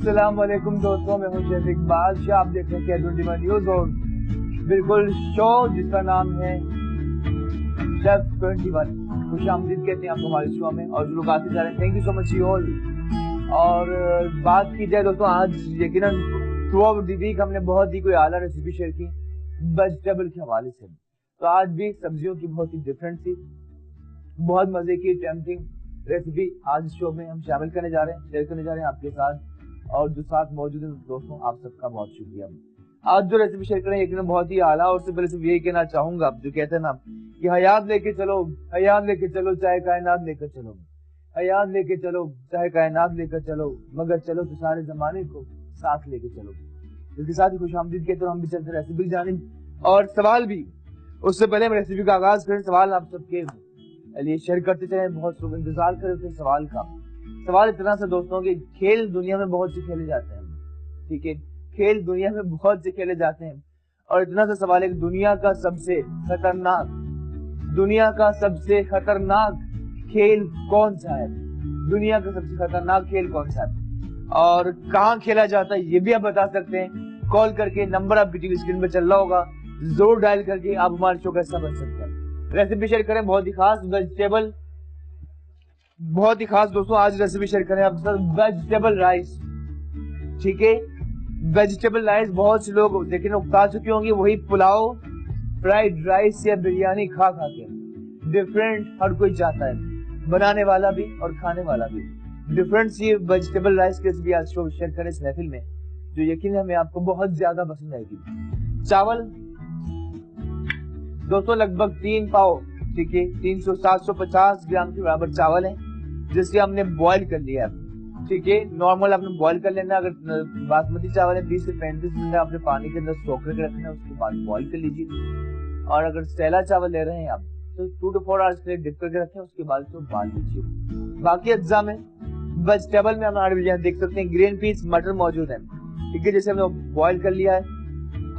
अस्सलाम वालेकुम दोस्तों, मैं हूं शेख इकबाल शाह। आप देख रहे हैं 21 न्यूज और बिल्कुल शो जिसका नाम है शेफ 21। खुशामदीद कहते हैं आपको हमारे शो में और लोग आते जा रहे हैं। Thank you so much you all. और बात की जाए दोस्तों, आज यकीनन थ्रू आउट द वीक हमने बहुत ही कोई आला रेसिपी शेयर की वेजिटेबल के हवाले से। तो आज भी सब्जियों की बहुत ही डिफरेंट सी बहुत मजे की टेम्पटिंग रेसिपी आज शो में हम शामिल करने जा रहे हैं, शेयर करने जा रहे हैं आपके साथ। और जो साथ मौजूद है दोस्तों, आप सबका बहुत शुक्रिया। आज जो रेसिपी शेयर करें यकीनन बहुत ही आला। और उससे पहले सिर्फ यही कहना चाहूंगा, जो कहते हैं ना कि हयात लेके चलो, हयात लेके चलो, चाहे कायनात लेकर चलो, हयात लेके चलो, चाहे कायनात लेकर चलो, मगर चलो तो सारे जमाने को साथ लेके चलो। इसके साथ ही खुशामदीद कहते हैं हम भी चलते रेसिपी जाने और सवाल भी। उससे पहले हम रेसिपी का आगाज करें, सवाल आप सबके लिए शेयर करते चले। बहुत लोग इंतजार कर रहे थे सवाल का। सवाल इतना सा दोस्तों कि खेल दुनिया में बहुत से खेले जाते हैं, ठीक है, खेल दुनिया में बहुत से खेले जाते हैं। और इतना सा सवाल है कि दुनिया का सबसे खतरनाक खेल कौन सा है? दुनिया का सबसे खतरनाक खेल कौन सा है और कहाँ खेला जाता है, ये भी आप बता सकते हैं। कॉल करके नंबर आपकी टीवी स्क्रीन पे चल रहा होगा, जोर डायल करके आप हमारे शो का हिस्सा बन सकते हैं। रेसिपी शेयर करें बहुत ही खास वेजिटेबल, बहुत ही खास दोस्तों। आज रेसिपी शेयर करें आपके साथ वेजिटेबल राइस, ठीक है। वेजिटेबल राइस बहुत से लोग देखिए उगता चुके होंगे, वही पुलाव, फ्राइड राइस या बिरयानी खा खा के। डिफरेंट हर कोई चाहता है, बनाने वाला भी और खाने वाला भी। डिफरेंट सी वेजिटेबल राइस की रेसिपी आज शो शेयर करें इस महफिल में, जो यकीन हमें आपको बहुत ज्यादा पसंद आएगी। चावल दोस्तों लगभग 3 पाव, ठीक है, 750 ग्राम के बराबर चावल है, जिसे हमने बॉईल कर लिया है, ठीक है। नॉर्मल आपने बॉईल कर लेना। अगर बासमती चावल है 30 से 35 मिनट आपने पानी के अंदर सोख करके रखना है, उसके बाद बॉईल कर लीजिए। और अगर सैला चावल ले रहे हैं आप तो 2 to 4 आवर्स के लिए डिप करके रखें, उसके बाद उसको उबाल लीजिए। बाकी अज्जा में वेजिटेबल में हमारे देख सकते हैं ग्रीन पीस, मटर मौजूद है, ठीक है, जैसे हमने बॉईल कर लिया है।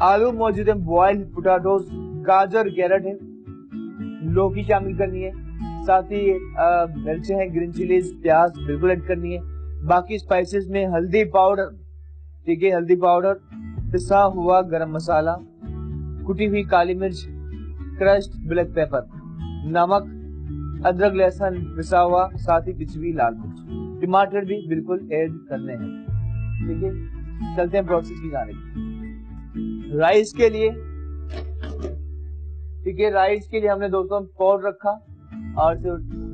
आलू मौजूद है, बॉइल्ड पोटैटोज, गाजर, कैरेट है, लौकी शामिल करनी है, साथ ही मिर्च है, ग्रीन चिलीज, प्याज बिल्कुल ऐड करनी है। बाकी स्पाइसेस में हल्दी पाउडर, ठीक है, हल्दी पाउडर, पिसा हुआ गरम मसाला, कुटी हुई काली मिर्च, क्रश्ड ब्लैक पेपर, नमक, अदरक लहसुन पिसा हुआ, साथ ही पिसी हुई लाल मिर्च, टमाटर भी बिल्कुल ऐड करने हैं, ठीक है। चलते हैं प्रोसेस की जाने। राइस के लिए, ठीक है, राइस के लिए हमने दोस्तों पॉट रखा और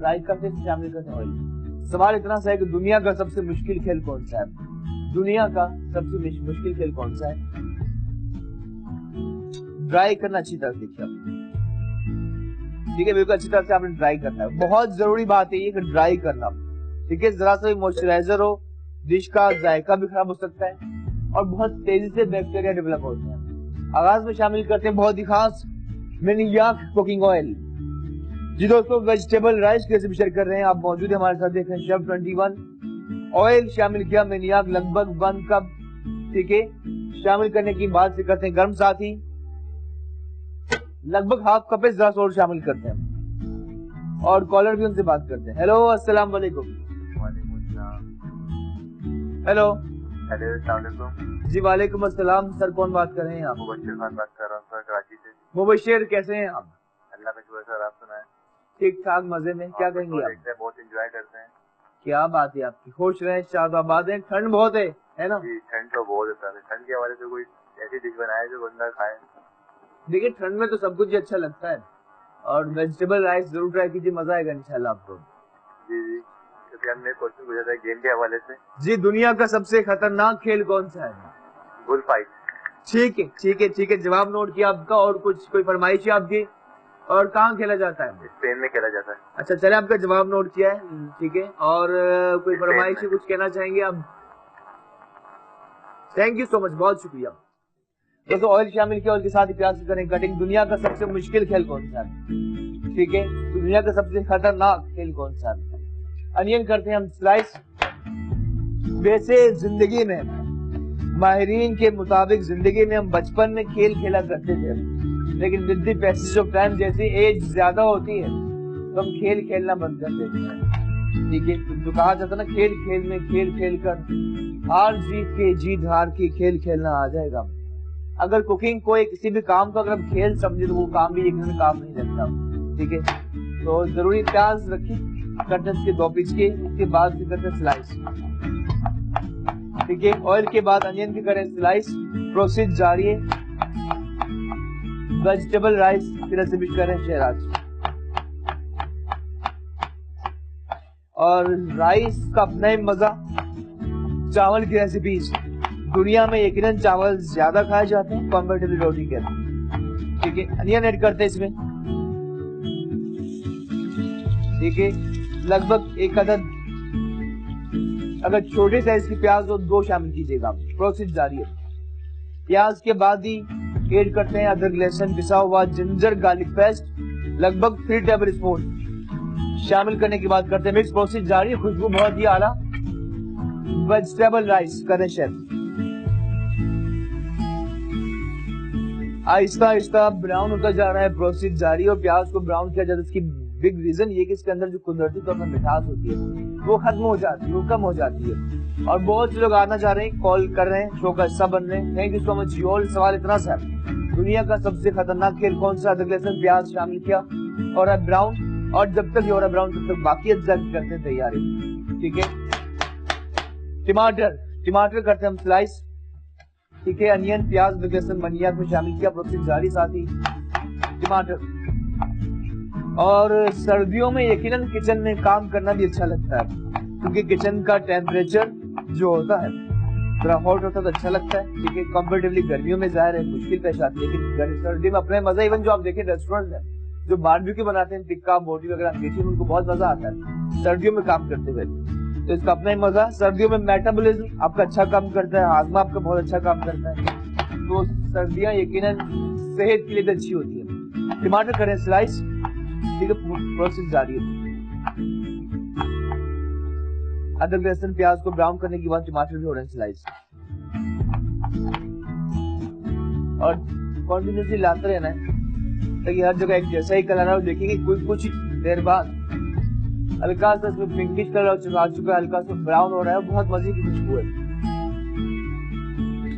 राइस का फिर शामिल करते हैं ऑयल। सवाल इतना सा है कि दुनिया का सबसे मुश्किल खेल कौन सा है? दुनिया का सबसे मुश्किल खेल कौन सा है? ड्राई करना अच्छी तरह देखिए आप, ठीक है, बिल्कुल अच्छी तरह से आपने ड्राई करना है। बहुत जरूरी बात है ये कि ड्राई करना, ठीक है। जरा सा भी मॉइस्चराइजर हो, डिश का जायका भी खराब हो सकता है और बहुत तेजी से बैक्टीरिया डेवलप होते हैं। आगाज में शामिल करते हैं बहुत ही खास मैनियाक कुकिंग ऑयल। जी दोस्तों, वेजिटेबल राइस की रेसिपी शेयर कर रहे हैं, आप मौजूद है हमारे साथ, देख रहे हैं शेफ 21। ऑयल शामिल किया मैनियाक लगभग 1 कप, ठीक है। शामिल करने की बात से करते हैं गर्म, साथ ही लगभग हाफ कप जरा सा और शामिल करते हैं और कॉलर भी उनसे बात करते हैं। हेलो, अस्सलाम वालेकुम। हेलो, जी वालेकुम अस्सलाम। सर कौन बात कर रहे हैं आप? मुबशिर खान बात कर रहा हूँ सर, कराची से। मुबशिर, कैसे हैं आप? अल्लाह का शुक्र सर, आप सुनाएं? ठीक ठाक, मजे में। क्या कहेंगे आप? बहुत एंजॉय करते हैं। क्या बात है आपकी, खुश रहे, शादाबाद है। ठंड बहुत है ना? जी ठंड तो बहुत है सर। ठंड के हवाले से कोई ऐसी डिश बनाए जो बंदा खाए। देखिए ठंड में तो सब कुछ ही अच्छा लगता है और वेजिटेबल राइस जरूर ट्राई कीजिए, मजा आएगा इंशाल्लाह आपको। जी, क्योंकि हमने क्वेश्चन पूछा था गेम के हवाले से। जी, दुनिया का सबसे खतरनाक खेल कौन सा है? Bull fight. ठीक है, जवाब नोट किया आपका। और कुछ कोई फरमाइश है आपकी? और कहाँ खेला जाता है? स्पेन में खेला जाता है। अच्छा, चले, आपका जवाब नोट किया है, ठीक है। और कोई फरमाइश है, कुछ कहना चाहेंगे आप? थैंक यू सो मच, बहुत शुक्रिया। दोस्तों ऑयल शामिल किया, ऑयल के साथ ही प्याज से करें कटिंग। दुनिया का सबसे मुश्किल खेल कौन सा है? ठीक है, दुनिया का सबसे खतरनाक खेल कौन सा है? अनियन करते हैं हम स्लाइस। वैसे जिंदगी में माहिरीन के मुताबिक जिंदगी में हम बचपन में खेल खेला करते थे, लेकिन with the passage of time जैसे एज ज्यादा होती है तो हम खेल खेलना बंद कर देते हैं, ठीक है। तो कहा जाता है ना, खेल खेल में खेल खेल कर हार जीत के जीत हार के खेल खेलना आ जाएगा। अगर कुकिंग को किसी भी काम को अगर खेल समझे तो वो काम भी एक दिन काम नहीं लगता। ठीक है, तो जरूरी प्याज रखिए, करते हैं इसके 2 पीस के, उसके बाद फिर करते हैं स्लाइस। ठीक है, ऑयल के बाद अनियन की करें स्लाइस। प्रोसेस जारी है। वेजिटेबल राइस की रेसिपी करें शहराज। और राइस का अपना ही मजा, चावल की रेसिपीज दुनिया में यकीनन चावल ज्यादा खाए जाते हैं कंपैरेटिवली रोटी के। ठीक है, अनियन ऐड करते हैं इसमें। ठीक है, लगभग 1 अदद, अगर छोटे साइज की प्याज हो 2 शामिल कीजिएगा। प्रोसेस जारी है। प्याज के बाद ही ऐड करते हैं अदरक लहसुन पिसा हुआ, जिंजर गार्लिक पेस्ट लगभग 3 टेबल स्पून शामिल करने के बाद करते हैं मिक्स। प्रोसेस जारी है, खुशबू बहुत ही आला। वेजिटेबल राइस करें शेफ। आहिस्ता आहिस्ता ब्राउन होता जा रहा है। प्रोसेस जारी है और प्याज को ब्राउन किया जाता है। इसकी बिग रीजन ये कि इसके अंदर जो कुदरती तौर पर मिठास होती है वो खत्म हो जाती है, वो कम हो जाती है। और बहुत से लोग आना चाह रहे हैं, कॉल कर रहे हैं, शो का हिस्सा बन रहे हैं। Thank you so much. Your सवाल इतना सा, दुनिया का सबसे खतरनाक खेल कौन सा? अदरक लहसुन प्याज शामिल किया और अब ब्राउन, और जब तक ये हो रहा ब्राउन तब तक बाकी अज्जा की करते हैं तैयारी। ठीक है, टमाटर करते हैं हम स्लाइस। ठीक है, अनियन प्याज लहसुन मनिया में शामिल किया। प्रोसेस जारी, साथ ही टमाटर। और सर्दियों में यकीनन किचन में काम करना भी अच्छा लगता है, क्योंकि किचन का टेम्परेचर जो होता है थोड़ा हॉट होता है तो अच्छा लगता है। ठीक है, कंपेरेटिवली गर्मियों में जाहिर है मुश्किल पेश आती है, लेकिन सर्दी में अपने मजा। इवन जो आप देखें रेस्टोरेंट है जो बारबेक्यू बनाते हैं, टिक्का बोटी वगैरह देखिए, उनको बहुत मजा आता है सर्दियों में काम करते हुए। तो इसका अपना ही मजा। सर्दियों में मेटाबॉलिज्म आपका अच्छा काम करता है, हाजमा आपका बहुत अच्छा काम करता है, तो सर्दियां यकीनन सेहत के लिए भी अच्छी होती है। टमाटर करें स्लाइस। ठीक है, प्रोसेस जारी है। अदरक लहसुन प्याज को ब्राउन करने के बाद टमाटर भी हो रहे हैं स्लाइस। और कंटिन्यूसली लाते रहना है ताकि हर जगह एक जैसा ही कलर है। देखेंगे कुछ देर बाद हल्का सा इसमें पिंकिश कलर आ चुका है, हल्का सा ब्राउन हो रहा है, बहुत मजे की खुशबू है।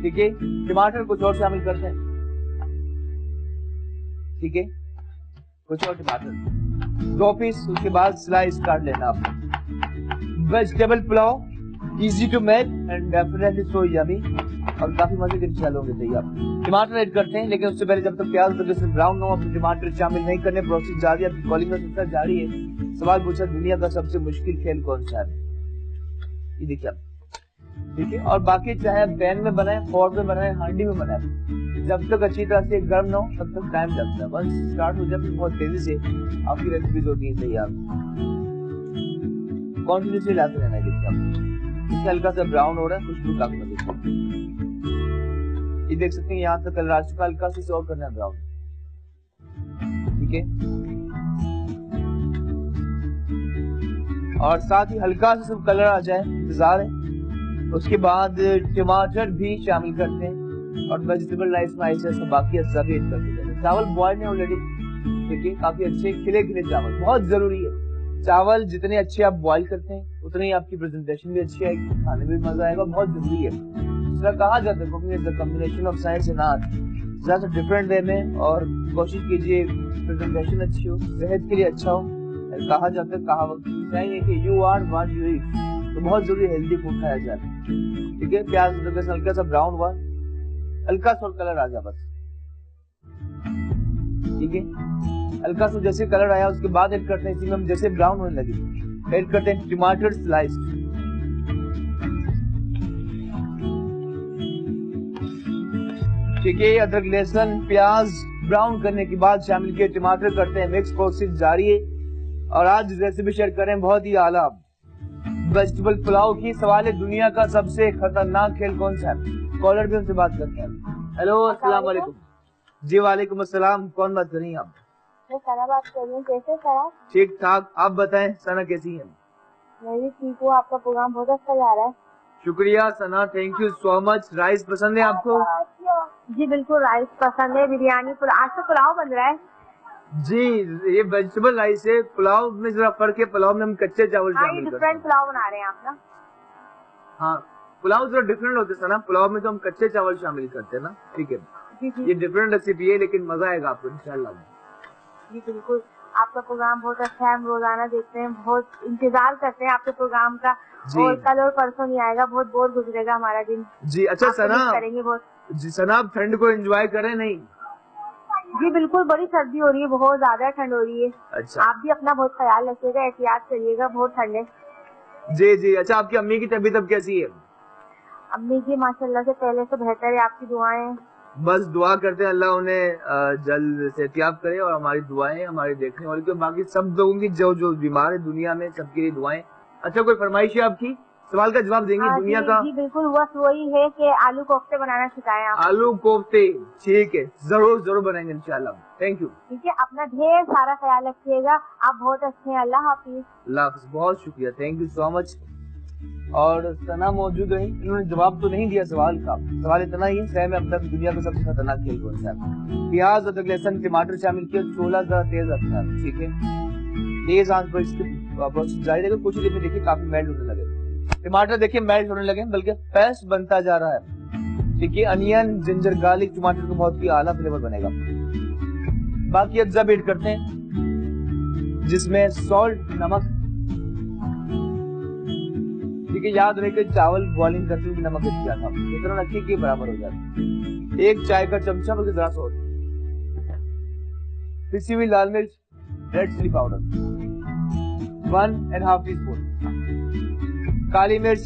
ठीक है, टमाटर कुछ और शामिल करते हैं। ठीक है, कुछ और टमाटर 2 पीस, उसके बाद स्लाइस काट लेना आपने। Vegetable pulao, easy to make and definitely so yummy, और काफी मजे के इंशाल्लाह होंगे तैयार। टमाटर ऐड करते हैं, लेकिन उससे पहले जब तक प्याज से ब्राउन हो अपने टमाटर शामिल नहीं करने। प्रोसेस जारी है, कॉलिंग का सिलसिला जारी है। सवाल पूछा, दुनिया का सबसे मुश्किल खेल कौन सा है? ये देखिए। ठीक है, और बाकी चाहे पैन में बनाए, पॉट में बनाए, हांडी में बनाए, जब तक अच्छी तरह से गर्म ना हो तब तक टाइम लगता है। बस स्टार्ट हो जाए फिर बहुत तेजी से आपकी रेसिपीज होती है तैयार। कॉन्टिन्यूसली लाते रहना है। देखिए हल्का सा ब्राउन हो रहा है, खुशबू काफी मजे। ये देख सकते हैं यहाँ तक कलर आ चुका, हल्का से और करना है ब्राउन। ठीक है, और साथ ही हल्का सा सब कलर आ जाए, इंतजार है। उसके बाद टमाटर भी शामिल करते हैं और वेजिटेबल राइस में ऐसे सब बाकी अज्जा भी ऐड करते हैं। चावल बॉइल है ऑलरेडी। ठीक है, काफी अच्छे खिले खिले चावल बहुत जरूरी है। चावल जितने अच्छे आप बॉइल करते हैं उतनी ही आपकी प्रेजेंटेशन भी अच्छी आएगी, खाने में भी मजा आएगा, बहुत जरूरी है। इसलिए कहा जाता है cooking is the combination of science and art. ज्यादा डिफरेंट वे में, और कोशिश कीजिए प्रेजेंटेशन अच्छी हो, सेहत के लिए अच्छा हो। कहा जाता है, कहावत है कि you are what you eat, तो बहुत जरूरी हेल्दी फूड खाया जाए। ठीक है, प्याज हल्का सा ब्राउन हुआ, हल्का सा कलर आ जाए बस। ठीक है, हल्का सा जैसे कलर आया उसके बाद ऐड करते हैं, इसी में हम जैसे ब्राउन होने लगे ऐड करते हैं टमाटर स्लाइस। ठीक है, अदरक लहसुन प्याज ब्राउन करने के बाद शामिल किए टमाटर करते हैं मिक्स। प्रोसेस जारी है और आज रेसिपी शेयर करें बहुत ही आला वेजिटेबल पुलाव की। सवाल है, दुनिया का सबसे खतरनाक खेल कौन सा है? कॉलर भी उनसे बात करते हैं। हेलो, अस्सलाम वालेकुम। जी वालेकुम अस्सलाम, कौन बात कर रही हैं आप? मैं सना बात कर रही हूँ। कैसे सना? ठीक ठाक, आप बताएं सना कैसी हैं? मैं भी ठीक हूँ, आपका प्रोग्राम बहुत अच्छा जा रहा है। शुक्रिया Sana, thank you so much. Rice पसंद है आपको? जी बिल्कुल, राइस पसंद है, बिरयानी। आज तो पुलाव बन रहा है जी। ये वेजिटेबल राइस है, पुलाव में जरा फर्क है, पुलाव में हम कच्चे चावल शामिल करते हैं। डिफरेंट पुलाव बना रहे हैं आप ना? हाँ, पुलाव थोड़ा डिफरेंट होते हैं ना, पुलाव में तो हम कच्चे चावल शामिल करते हैं ना, ठीक है। जी जी ये डिफरेंट रेसिपी है, लेकिन मजा आएगा आपको इंशाल्लाह। जी बिल्कुल, आपका प्रोग्राम बहुत अच्छा है, हम रोजाना देखते हैं, बहुत इंतजार करते हैं आपके प्रोग्राम का। और कल और परसों नहीं आएगा, बहुत बोर गुजरेगा हमारा दिन। जी अच्छा सना, करेंगे बहुत। जी सना, आप ठंड को एंजॉय करें नहीं? जी बिल्कुल, बड़ी सर्दी हो रही है, बहुत ज्यादा ठंड हो रही है। अच्छा, आप भी अपना बहुत ख्याल रखिएगा, एहतियात करिएगा, बहुत ठंड है। जी जी। अच्छा, आपकी अम्मी की तबीयत अब कैसी है? अम्मी जी माशाल्लाह से पहले से बेहतर है, आपकी दुआएं। बस दुआ करते हैं अल्लाह उन्हें जल्द सेहतियाब करे, और हमारी दुआएं हमारे देखने वाले को, बाकी सब लोगों की जो बीमार है दुनिया में, सबके लिए दुआएं। अच्छा, कोई फरमाइश है आपकी? सवाल का जवाब देंगे दुनिया का। जी बिल्कुल, बस वही है कि आलू कोफ्ते बनाना सिखाएं आप। आलू कोफ्ते, ठीक है, जरूर जरूर बनाएंगे इंशाल्लाह। Thank you. ठीक है, अपना ढेर सारा ख्याल रखिएगा, आप बहुत अच्छे हैं। अल्लाह हाफिज। अल्लाह हाफिज, बहुत शुक्रिया, थैंक यू सो मच। और सना मौजूद रही, इन्होंने जवाब तो नहीं दिया सवाल का। सवाल इतना ही है, सह में अब तक दुनिया का सबसे खतरनाक खेल कौन सा है? प्याज, अदरक, लहसुन, टमाटर शामिल किया, छोला जरा तेज रखना है, ठीक है। तेज आंच पर इसकी प्रोसेस जारी रहेगा। कुछ देर में देखिए काफी मेल्ट होने लगे टमाटर, देखिए मेल्ट होने लगे, बल्कि पेस्ट बनता जा रहा है, ठीक है। अनियन, जिंजर, गार्लिक, टमाटर का बहुत ही आला फ्लेवर बनेगा। बाकी अब जब ऐड करते हैं, जिसमें सॉल्ट, नमक, ठीक है। याद रहे कि चावल बॉइलिंग करते हुए नमक ऐड किया था, इतना रखिए कि बराबर हो जाए। 1 चाय का चमचा, बल्कि जरा सा, पिसी हुई लाल मिर्च, रेड चिली पाउडर 1.5 टीस्पून, काली मिर्च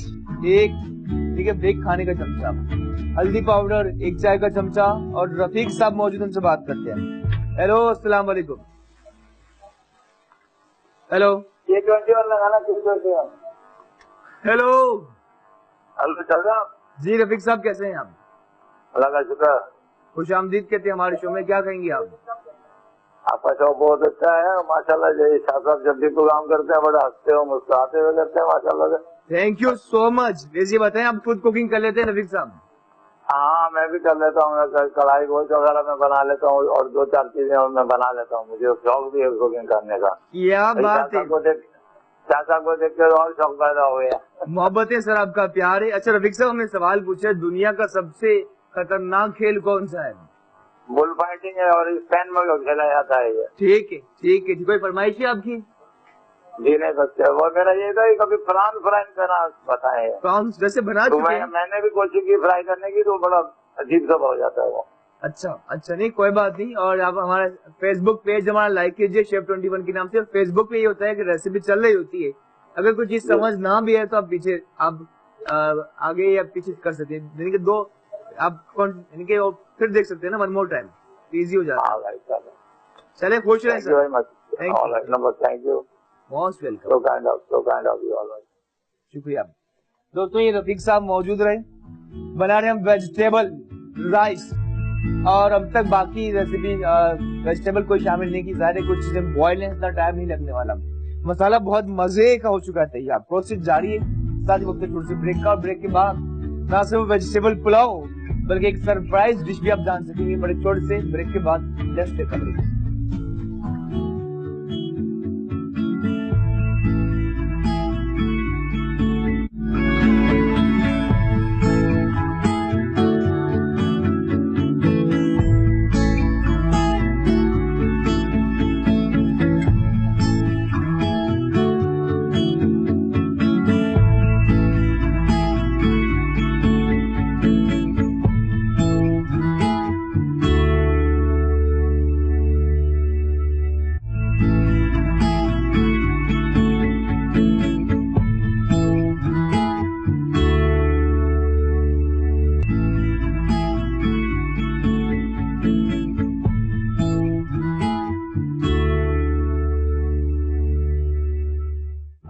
1, ठीक है, ब्रेक खाने का चमचा, हल्दी पाउडर 1 चाय का चमचा। और रफीक साहब मौजूद, उनसे बात करते हैं। हेलो, अस्सलाम वालेकुम। हेलो, ये 21 लगाना शुरू करते हैं। हेलो हेलो चाचा जी, रफीक साहब कैसे हैं आप? अल्लाह का शुक्र। खुश आमदीद कहते हैं हमारे शो में, क्या कहेंगे आप? आपका शो बहुत अच्छा है माशाल्लाह। जय शाह साहब जब भी प्रोग्राम करते हैं बड़ा हंसते हो, मुस्कुराते हुए करते हैं माशाल्लाह से। Thank you so much. वैसे बताएं, आप खुद कुकिंग कर लेते हैं रफीक साहब? हाँ, मैं भी कर लेता हूँ, कढ़ाई गोश्त वगैरह मैं बना लेता हूँ, और 2-4 चीजें और मैं बना लेता हूँ। मुझे शौक भी है कुकिंग करने का। क्या बात है, चाचा को देख कर और शौक पैदा हो गया। मोहब्बतें सर, आपका प्यार है। अच्छा रफीक साहब, हमने सवाल पूछा, दुनिया का सबसे खतरनाक खेल कौन सा है? बुल फाइटिंग है, और स्पेन में खेला जाता है ये। ठीक है, ठीक है। कोई फरमाइश है आपकी? जी नहीं सकते, वो मेरा ये था कि कभी फ्राई करना बताए। प्रॉन्स वैसे बना चुके हैं? मैंने भी कोशिश की फ्राई करने की, तो बड़ा अजीब सा हो जाता है वो। अच्छा अच्छा, नहीं कोई बात नहीं। और आप हमारा फेसबुक पेज हमारा लाइक कीजिए, शेफ 21 के नाम से। फेसबुक पे ये होता है कि रेसिपी चल रही होती है, अगर कोई चीज समझ ना भी है तो आप पीछे, आप आगे या पीछे कर सकते हैं, यानी कि 2 आप फिर देख सकते हैं ना, 1 मोर टाइम, इजी हो जाता है। चले, खुश रहें sir. Thank you, most welcome, so kind of you always। शुक्रिया। दोस्तों, ये रफीक साहब मौजूद रहे, बना रहे हम वेजिटेबल राइस, और अब तक बाकी रेसिपी वेजिटेबल कोई शामिल नहीं की। ज़ाहिर है कुछ चीजें बॉयल है, इतना टाइम नहीं लगने वाला। मसाला बहुत मजे का हो चुका है तैयार, प्रोसेस जारी है। साथ ही वक्त छोटे से ब्रेक का, और ब्रेक के बाद ना सिर्फ वेजिटेबल पुलाव, बल्कि एक सरप्राइज डिश भी आप जान सकेंगे बड़े छोटे से ब्रेक के बाद। Let's take a break.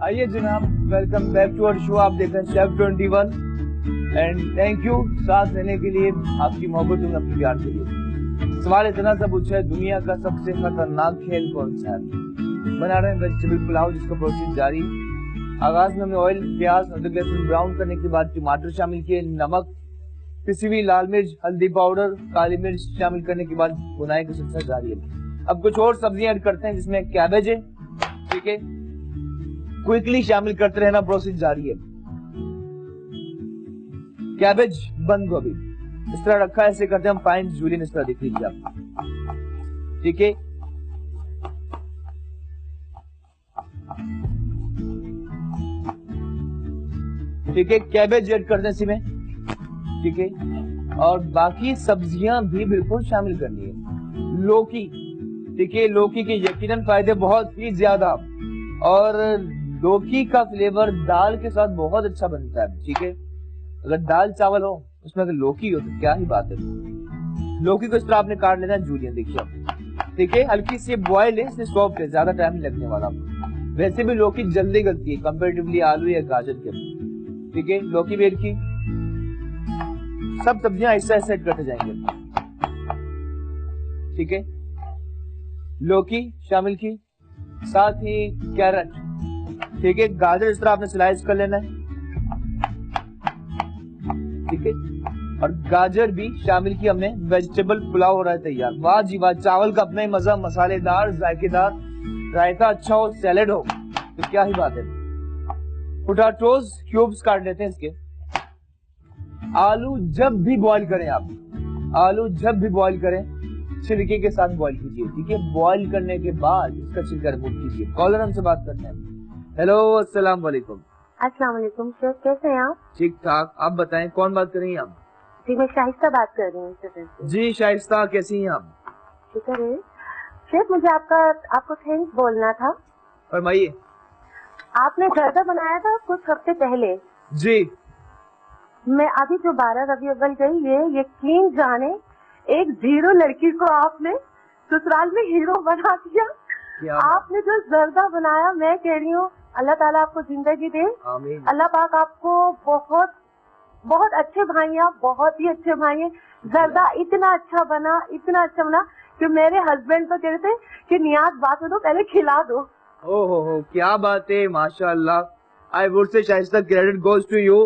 आइए जनाब, welcome back to our show. आप देख रहे हैं शेफ 21, एंड थैंक यू साथ रहने के लिए, आपकी मोहब्बत और आपकी प्यार के लिए। सवाल इतना सा पूछा है, दुनिया का सबसे खतरनाक खेल कौन सा है? बना रहे हैं वेजिटेबल पुलाव, जिसका प्रोसेस जारी। आगाज में हमने ऑयल, प्याज, अदरक, लहसुन ब्राउन करने के बाद टमाटर शामिल किए, नमक, पिसी हुई लाल मिर्च, हल्दी पाउडर, काली मिर्च शामिल करने के बाद बुनाई का सिलसिला जारी है। अब कुछ और सब्जियां ऐड करते हैं, जिसमें कैबेज है, ठीक है। क्विकली शामिल करते रहना, प्रोसेस जारी है। कैबेज बंद गोभी इस तरह रखा है, ऐसे करते हैं हम फाइन जूलियन, इस तरह दिख लीजिए आप। ठीक है, ठीक है, कैबेज ऐड करते हैं इसी में। ठीक है, और बाकी सब्जियां भी बिल्कुल शामिल करनी है। लौकी, ठीक है, लौकी के यकीनन फायदे बहुत ही ज्यादा, और लौकी का फ्लेवर दाल के साथ बहुत अच्छा बनता है। ठीक है, अगर दाल चावल हो उसमें अगर लौकी हो तो क्या ही बात है। लौकी को इस तरह आपने काट लेना है जूलियन, देखिए आप। ठीक है, हल्की सी बॉयल है, इसलिए सॉफ्ट है, ज्यादा टाइम नहीं लगने वाला। वैसे भी लौकी जल्दी गलती है कंपेरेटिवली आलू या गाजर के। ठीक है, लौकी भी की, सब सब्जियां ऐसा ऐसा ऐड करते जाएंगे। ठीक है, लौकी शामिल की, साथ ही कैरेट। ठीक है, गाजर इस तरह आपने स्लाइस कर लेना है। ठीक है, और गाजर भी शामिल की हमने। वेजिटेबल पुलाव हो रहा है तैयार। वाह जी वाह, चावल का अपना ही मजा, मसालेदार, जायकेदार, रायता अच्छा हो, सैलेड हो तो क्या ही बात है। पोटैटोज क्यूब्स काट लेते हैं इसके। आलू जब भी बॉईल करें आप, आलू जब भी बॉईल करें छिलके के साथ बॉईल कीजिए। ठीक है, बॉईल करने के बाद इसका छिलका रिमूव कीजिए। कॉलर हमसे बात करते हैं। हेलो, अस्सलाम वालेकुम। अस्सलाम वालेकुम शेफ, कैसे हैं आप? ठीक ठाक, आप बताएं कौन बात कर रही हैं आप? जी मैं शाइस्ता बात कर रही हूँ। जी शाइस्ता, कैसी हैं आप? शुक्र है शेफ, मुझे आपको थैंक्स बोलना था। फरमाइए। आपने जर्दा बनाया था कुछ हफ्ते पहले जी। मैं अभी जो 12 रबी अव्वल गई है, यकीन जाने एक जीरो लड़की को आपने ससुराल में हीरो बना दिया। आपने जो जर्दा बनाया, मैं कह रही हूँ अल्लाह ताला आपको जिंदगी दे। आमीन। अल्लाह पाक आपको बहुत बहुत अच्छे भाई हैं, बहुत ही अच्छे भाई हैं। जर्दा इतना अच्छा बना, इतना अच्छा बना कि मेरे हस्बैंड तो कह रहे थे कि नियाज बात हो तो पहले खिला दो। ओहो, क्या बात है, माशाअल्लाह। I would say Shaista credit goes to you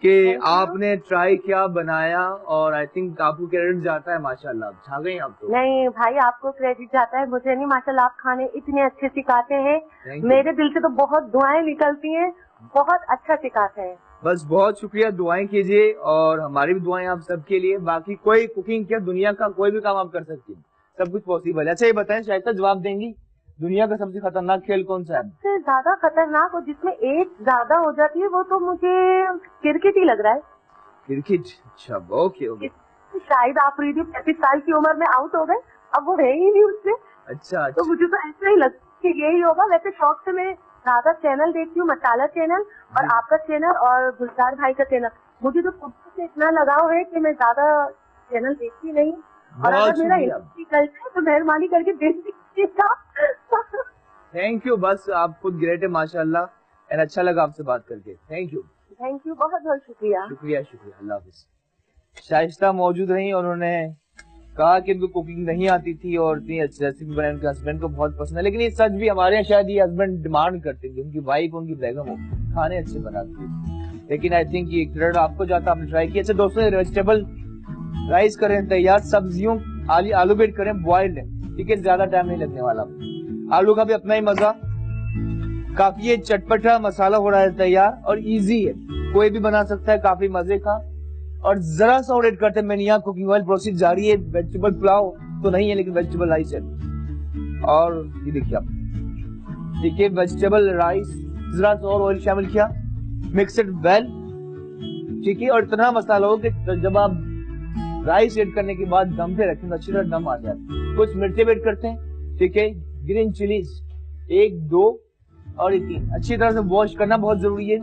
कि आपने ट्राई किया, बनाया, और आई थिंक आपको क्रेडिट जाता है। माशाअल्लाह, छा गई आप तो। नहीं भाई, आपको क्रेडिट जाता है, मुझे नहीं। माशाअल्लाह, आप खाने इतने अच्छे सिखाते हैं, मेरे दिल से तो बहुत दुआएं निकलती हैं, बहुत अच्छा सिखाते हैं। बस बहुत शुक्रिया, दुआएं कीजिए, और हमारी भी दुआएं आप सबके लिए। बाकी कोई कुकिंग क्या, दुनिया का कोई भी काम आप कर सकती हैं, सब कुछ पॉसिबल है। अच्छा ये बताएं शाइस्ता, जवाब देंगी, दुनिया का सबसे खतरनाक खेल कौन सा है? सबसे ज्यादा खतरनाक और जिसमें एज ज्यादा हो जाती है वो तो मुझे क्रिकेट ही लग रहा है। क्रिकेट? अच्छा, ओके ओके। शायद आप 35 साल की उम्र में आउट हो गए, अब वो रहे ही नहीं उससे। अच्छा, तो मुझे तो ऐसा ही लगता कि यही होगा। वैसे शौक से मैं ज्यादा चैनल देखती हूँ, मसाला चैनल और आपका चैनल और गुलजार भाई का चैनल। मुझे तो खुद से इतना लगाव है कि मैं ज्यादा चैनल देखती नहीं, और अगर मेरा इंटरेस्ट है तो मेहरबानी करके देख दीजिएगा। थैंक यू, बस आप खुद ग्रेट है माशाल्लाह, एंड अच्छा लगा आपसे बात करके। थैंक यू, बहुत बहुत शुक्रिया। शुक्रिया शुक्रिया, अल्लाह हाफिज। शाइस्ता मौजूद रही और उन्होंने कहा कि इनको कुकिंग नहीं आती थी और इतनी अच्छी रेसिपी बनाई, उनके हस्बैंड को बहुत पसंद है। लेकिन ये सच भी, हमारे यहाँ शायद ये हस्बैंड डिमांड करते थे, उनकी वाइफ, उनकी बेगम हो खाने अच्छे बनाती है। लेकिन आई थिंक ये क्रेडिट आपको जाता, आपने ट्राई किया। अच्छा दोस्तों, वेजिटेबल राइस करें तैयार, सब्जियों आलू बेट करें बॉइल्ड है। ठीक है, ज्यादा टाइम नहीं लगने वाला। आलू का भी अपना ही मजा, काफी चटपटा मसाला हो रहा है तैयार, और इजी है, कोई भी बना सकता है, काफी मजे का। और जरा सा और ऐड करते हैं, मैंने यहाँ कुकिंग ऑयल प्रोसेस जारी है। वेजिटेबल पुलाव तो नहीं है, लेकिन वेजिटेबल राइस है। और ये देखिए आप, देखिए वेजिटेबल राइस, जरा सा और ऑयल शामिल किया, मिक्सड वेल। ठीक है, और इतना मसाला हो कि जब आप राइस ऐड करने के बाद दम पे रखेंगे, अच्छी तरह दम आ जाए। कुछ मिर्ची ऐड करते हैं। ठीक है, ग्रीन चिलीज 1, 2 और 3 अच्छी तरह से वॉश करना बहुत जरूरी है।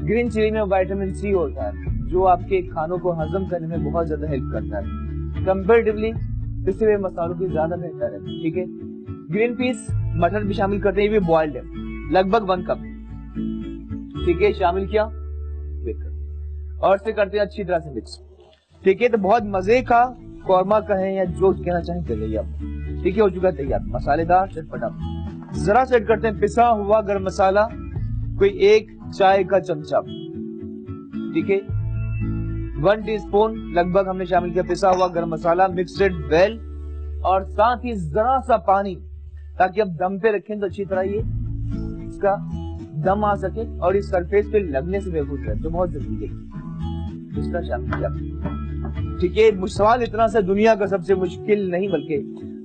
ग्रीन चिली में विटामिन सी होता है, जो आपके खानों को हजम करने में बहुत ज्यादा हेल्प करता है। कंपेरेटिवली पिसे हुए मसालों की ज्यादा बेहतर है। ठीक है, ग्रीन पीस मटर भी शामिल करते हैं, ये भी बॉइल्ड है, लगभग 1 कप। ठीक है, शामिल किया और से करते हैं अच्छी तरह से मिक्स। ठीक है, तो बहुत मजे का कौरमा कहें या जो कहना चाहें कर लीजिए आप। ठीक है, हो चुका है तैयार, मसालेदार चटपटा। जरा से ऐड करते हैं पिसा हुआ गरम मसाला, कोई 1 चाय का चमचा। ठीक है, 1 टीस्पून लगभग हमने शामिल किया पिसा हुआ गरम मसाला, मिक्सड वेल, और साथ ही जरा सा पानी, ताकि अब दम पे रखें तो अच्छी तरह ये इसका दम आ सके और इस सरफेस पे लगने से महफूज रहे, तो बहुत जरूरी है। इस तरह शामिल किया। ठीक है, सवाल इतना सा, दुनिया का सबसे मुश्किल नहीं बल्कि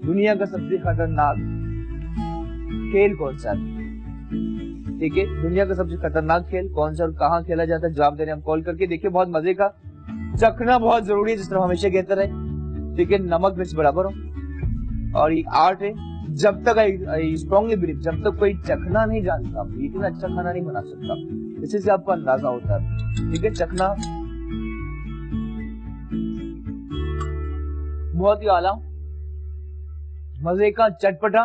दुनिया का सबसे खतरनाक खेल कौन सा है? ठीक है, दुनिया का सबसे खतरनाक खेल कौन सा और कहाँ खेला जाता है? जवाब देने हम कॉल करके। देखिए बहुत मजे का, चखना बहुत जरूरी है, जिस तरह हमेशा कहते रहे। ठीक है, नमक मिर्च बराबर हो और ये आर्ट है। जब तक आई स्ट्रॉन्गली बिलीव, जब तक कोई चखना नहीं जानता इतना अच्छा खाना नहीं बना सकता। इसी से आपको अंदाजा होता है। ठीक है, चखना बहुत ही आला, मजे का, चटपटा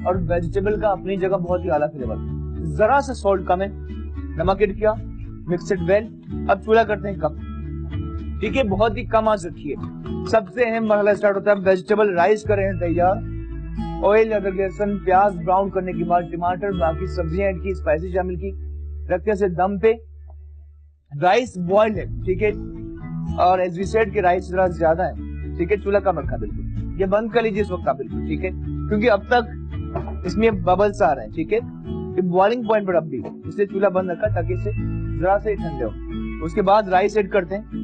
और वेजिटेबल का अपनी जगह बहुत ही आला फ्लेवर। जरा सा सॉल्ट कम है, नमक ऐड किया, मिक्स इट वेल। अब चूल्हा करते हैं कम। ठीक है, बहुत ही कम आंच रखिए। सबसे अहम मरहला स्टार्ट होता है। वेजिटेबल राइस कर रहे हैं तैयार। ऑयल, अदरक, लहसुन, प्याज ब्राउन करने के बाद टमाटर, बाकी सब्जियां ऐड की, स्पाइसी शामिल की, रखते से दम पे। राइस बॉइल्ड है। ठीक है, और एज वी सेड कि राइस थोड़ा ज्यादा है। ठीक है, चूल्हा कम रखा बिल्कुल। ये बंद कर लीजिए इस वक्त आप बिल्कुल। ठीक है, क्योंकि अब तक इसमें बबल्स आ रहे हैं। ठीक है, ये बॉइलिंग पॉइंट पर अब भी, इसलिए चूल्हा बंद रखा ताकि इसे जरा से ठंडे हो। उसके बाद राइस ऐड करते हैं।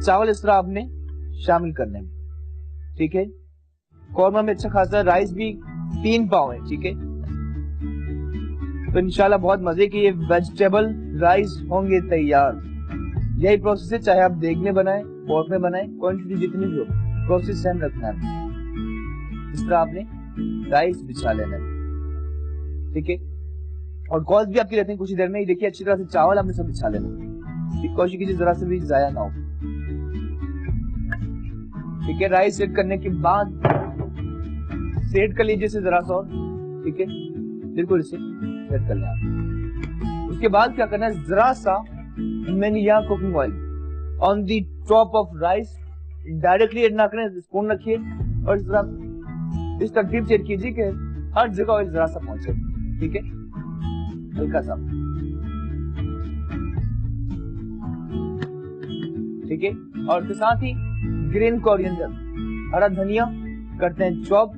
चावल इस तरह आपने शामिल करने हैं। ठीक है, कौरमा में अच्छा खासा राइस भी 3 पाव है। ठीक है, तो इंशाल्लाह बहुत मजे के ये वेजिटेबल राइस होंगे तैयार। यही प्रोसेस है, चाहे आप देग में बनाएं, पॉट में बनाएं, क्वांटिटी जितनी भी हो, प्रोसेस सेम रखना है। इस तरह आपने राइस बिछा लेना है। ठीक है, और कॉल्स भी आपकी रहती है कुछ ही देर में। देखिए अच्छी तरह से चावल आपने सब बिछा लेना, कोशिश कीजिए जरा से भी जाया ना हो। ठीक है, राइस सेट करने के बाद सेट कर लीजिए इसे जरा सा और। ठीक है, बिल्कुल इसे सेट कर लें। उसके बाद क्या करना है, जरा सा mania cooking oil on the top of rice. Directly add ना करें, स्पून रखिए और इस तरतीब से ऐड कीजिए कि हर जगह ऑयल जरा सा पहुंचे। ठीक है, हल्का सा। ठीक है, और के साथ ही ग्रीन कोरिएंडर, हरा धनिया करते हैं चॉप।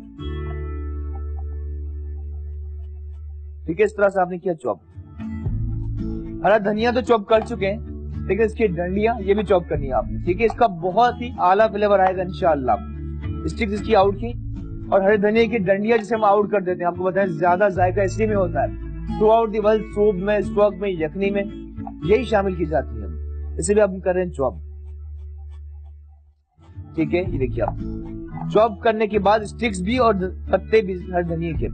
ठीक है, इस तरह से आपने किया चॉप। हरा धनिया तो चॉप कर चुके हैं, लेकिन इसकी डंडियां ये भी चॉप करनी है आपने। ठीक है, इसका बहुत ही आला फ्लेवर आएगा इंशाअल्लाह। स्टिक्स इसकी आउट की और हरे धनिया की डंडियां जिसे हम आउट कर देते हैं, आपको बताएं ज्यादा जायका इसी में होता है। Through out the world soup में, स्टॉक में, यखनी में यही शामिल की जाती है, इसे भी हम कर रहे हैं चॉप। ठीक है, ये देखिए आप चॉप करने के बाद स्टिक्स भी और पत्ते भी हर धनिया के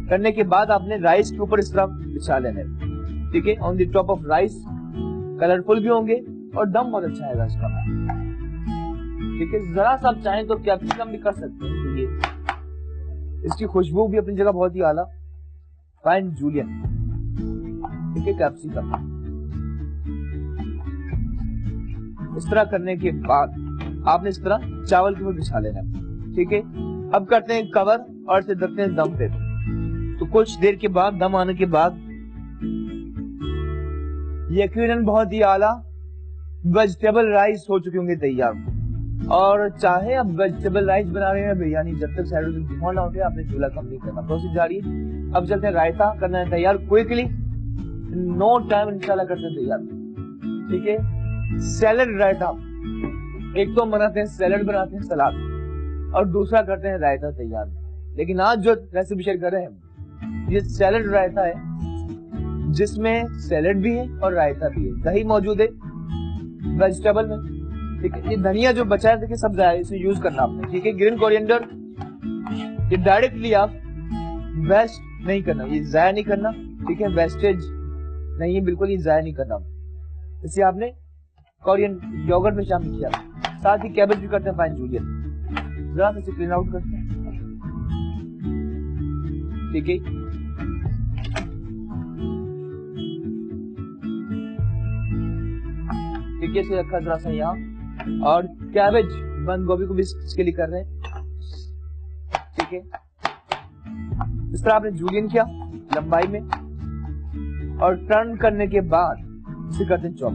करने के बाद आपने राइस के ऊपर इस तरह बिछा लेने। ठीक है, on the top of rice. Colourful भी होंगे और दम बहुत अच्छा आएगा इसका। ठीक है, जरा सा आप चाहें तो कैप्सिकम भी कर सकते हैं। तो ये इसकी खुशबू भी अपनी जगह बहुत ही आला। Fine julienne. ठीक है, कैप्सिकम। इस तरह करने के बाद आपने इस तरह चावल के ऊपर बिछा लेना। ठीक है, अब करते हैं कवर और इसे रखते हैं दम पे। तो कुछ देर के बाद, दम आने के बाद, यकीनन बहुत ही आला वेजिटेबल राइस हो चुके होंगे तैयार। और चाहे अब वेजिटेबल राइस बना रहे हैं बिरयानी, जब तक साइड से धुआं ना उठे आपने चूल्हा कम नहीं करना। प्रोसेस जारी है। अब चलते हैं रायता करना है तैयार क्विकली, नो टाइम इंशाल्लाह करते हैं तैयार। ठीक है, सैलड रायता। एक तो हम बनाते हैं सैलड, बनाते हैं सलाद, और दूसरा करते हैं रायता तैयार। लेकिन आज जो रेसिपी शेयर कर रहे हैं ये सैलड रायता है, जिसमें सैलड भी है और रायता भी है। दही मौजूद है वेजिटेबल में। ठीक है, ये धनिया जो बचा है देखिए सब इसे यूज करना आपने। ठीक है, ग्रीन कोरिएंडर ये डायरेक्टली आप वेस्ट नहीं करना, ये जाया नहीं करना। ठीक है, वेस्टेज नहीं है बिल्कुल, ये जाया नहीं करना। इसे आपने कोरियन योगर्ट में शामिल किया। साथ ही कैबेज भी करते हैं फाइन जूलियन। जरा सा इसे क्लीन आउट करते हैं। ठीक है, ठीक है, इसे रखा जरा सा यहाँ। और कैबेज, बंद गोभी को भी इसके लिए कर रहे हैं। ठीक है, इस तरह आपने जूलियन किया लंबाई में, और टर्न करने के बाद इसे करते हैं चॉप।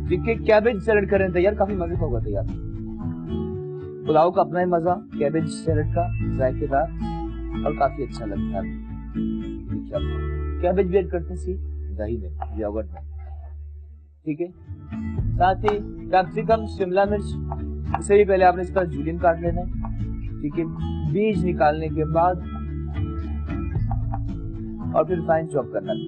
ठीक है, कैबेज सैलेड कर रहे हैं तैयार, काफी मजे का होगा तैयार। पुलाव का अपना ही मजा, कैबेज सैलेड का जायकेदार और काफी अच्छा लगता है। कैबेज भी ऐड करते हैं सी दही में, योगर्ट में। ठीक है। साथ ही कैप्सिकम, शिमला मिर्च, इससे भी पहले आपने इसका जूलियन काट लेना है, ठीक है। बीज निकालने के बाद और फिर फाइन चॉप करना है।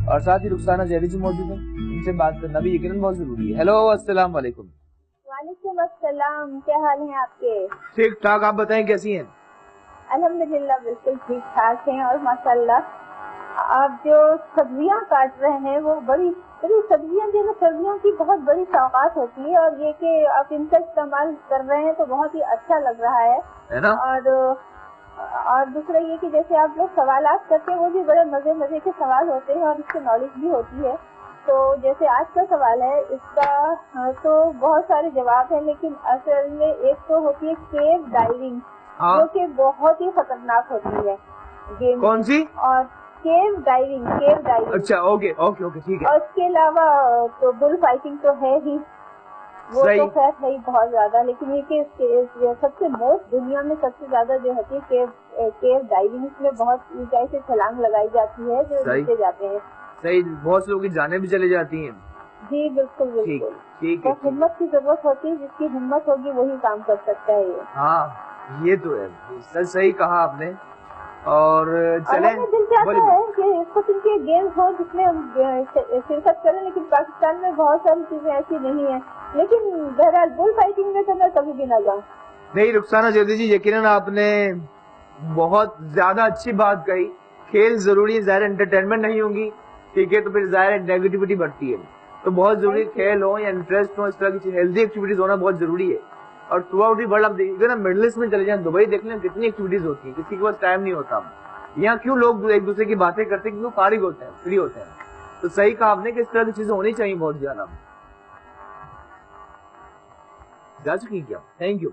और साथ ही रुखसाना जहरी जी मौजूद है, इनसे बात करना भी यकीनन बहुत जरूरी है। हेलो, अस्सलाम वालेकुम। वालेकुम अस्सलाम, क्या हाल है आपके? ठीक ठाक, आप बताएं कैसी हैं? अल्हम्दुलिल्लाह बिल्कुल ठीक ठाक हैं। और माशाल्लाह आप जो सब्जियां काट रहे हैं वो बड़ी बड़ी सब्जियां जो है सब्जियों की बहुत बड़ी सौगात होती है, और ये कि आप इनका इस्तेमाल कर रहे हैं तो बहुत ही अच्छा लग रहा है ना? और दूसरा ये कि जैसे आप लोग सवालात करते हैं वो भी बड़े मजे मजे के सवाल होते हैं और इससे नॉलेज भी होती है। तो जैसे आज का सवाल है, इसका तो बहुत सारे जवाब है, लेकिन असल में एक तो होती है केव डाइविंग, जो कि बहुत ही खतरनाक होती है गेम। कौन सी? और केव डाइविंग। अच्छा, ओके ओके ओके, ठीक है। और इसके अलावा तो बुल फाइटिंग तो है ही, वो तो खैर है ही बहुत ज्यादा, लेकिन ये कि सबसे मोस्ट दुनिया में सबसे ज्यादा जो होती है केव डाइविंग, इसमें बहुत ऊंचाई से छलांग लगाई जाती है जो नीचे जाते हैं। सही, बहुत से लोगों की जानें भी चली जाती हैं। जी बिल्कुल बिल्कुल, ठीक है। हिम्मत की जरूरत होती है, जिसकी हिम्मत होगी वही काम कर सकता है ये। हाँ, ये तो है, सही कहा आपने। और चलें, दिल चाहता है कि इस किस्म के गेम्स हो जिसमें हम शिरकत करें, लेकिन पाकिस्तान में बहुत सारी चीजें ऐसी नहीं है। लेकिन बहरहाल बुल फाइटिंग में तो मैं कभी भी ना जाऊँ। नहीं रुखसाना जर्दी जी, यकीनन आपने बहुत ज्यादा अच्छी बात कही। खेल जरूरी है, ज़ाहिर एंटरटेनमेंट नहीं होगी, ठीक है, तो फिर ज़ाहिर नेगेटिविटी बढ़ती है। तो बहुत जरूरी, खेल हो या इंटरेस्ट हो, इस तरह की हेल्दी एक्टिविटीज होना बहुत जरूरी है। और थ्रू आउट दी वर्ल्ड आप देखिएगा ना, मिडिल ईस्ट में चले जाए, दुबई देख लें, कितनी एक्टिविटीज होती है, किसी के पास टाइम नहीं होता। यहाँ क्यों लोग एक दूसरे की बातें करते हैं, क्यों फारिग होते हैं, फ्री होते हैं। तो सही कहा आपने कि इस तरह की चीजें होनी चाहिए बहुत ज्यादा। जा चुकी क्या? थैंक यू,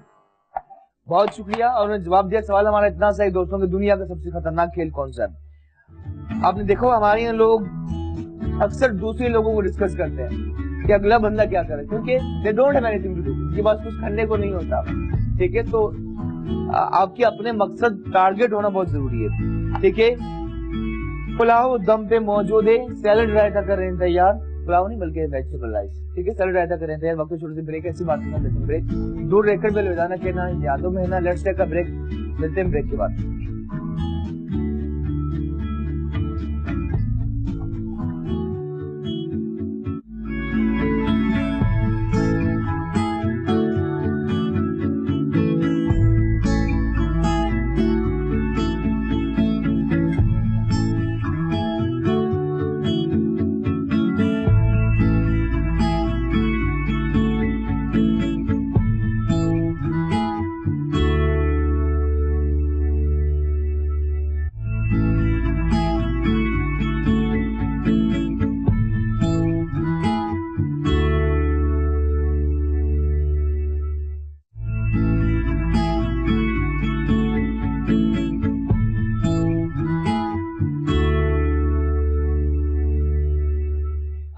बहुत शुक्रिया। और उन्होंने जवाब दिया। सवाल हमारा इतना सही दोस्तों कि दुनिया का सबसे खतरनाक खेल कौन सा है? आपने देखो, हमारे यहाँ लोग अक्सर दूसरे लोगों को डिस्कस करते हैं कि अगला बंदा क्या करे, क्योंकि they don't have anything to do, उनके पास कुछ करने को नहीं होता, ठीक है। तो आपके अपने मकसद, टारगेट होना बहुत जरूरी है, ठीक है। पुलाव दम पे मौजूद है, सैलड रायता कर रहे हैं तैयार, पुलाव नहीं बल्कि वेजिटेबल राइस, ठीक है, सैलड रायता कर रहे हैं तैयार। वक्त छोटी सी ब्रेक, ऐसी बात कर लेते हैं ब्रेक, दूर रहकर पे ले जाना कहना यादों में है ना। लेट्स टेक अ ब्रेक, मिलते हैं ब्रेक के बाद।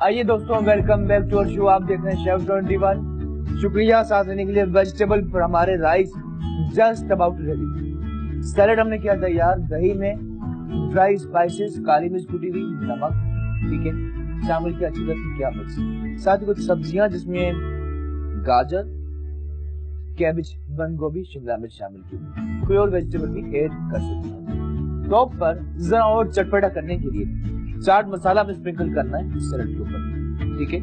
आइए दोस्तों, welcome back to our show. आप देख रहे हैं शेफ 21। शुक्रिया साथ देने के लिए। वेजिटेबल पर हमारे rice just about ready. Salad हमने किया तैयार, दही में ड्राई स्पाइसेस, काली मिर्च कुटी हुई, नमक, ठीक है, शामिल किया अच्छी तरह से किया मिक्स। साथ ही कुछ सब्जियां जिसमें गाजर, कैबेज, बंद गोभी, शिमला मिर्च शामिल की। कोई और वेजिटेबल भी ऐड कर सकते हैं। टॉप पर जरा और चटपटा करने के लिए चाट मसाला में स्प्रिंकल करना है सैलेड के ऊपर, ठीक है।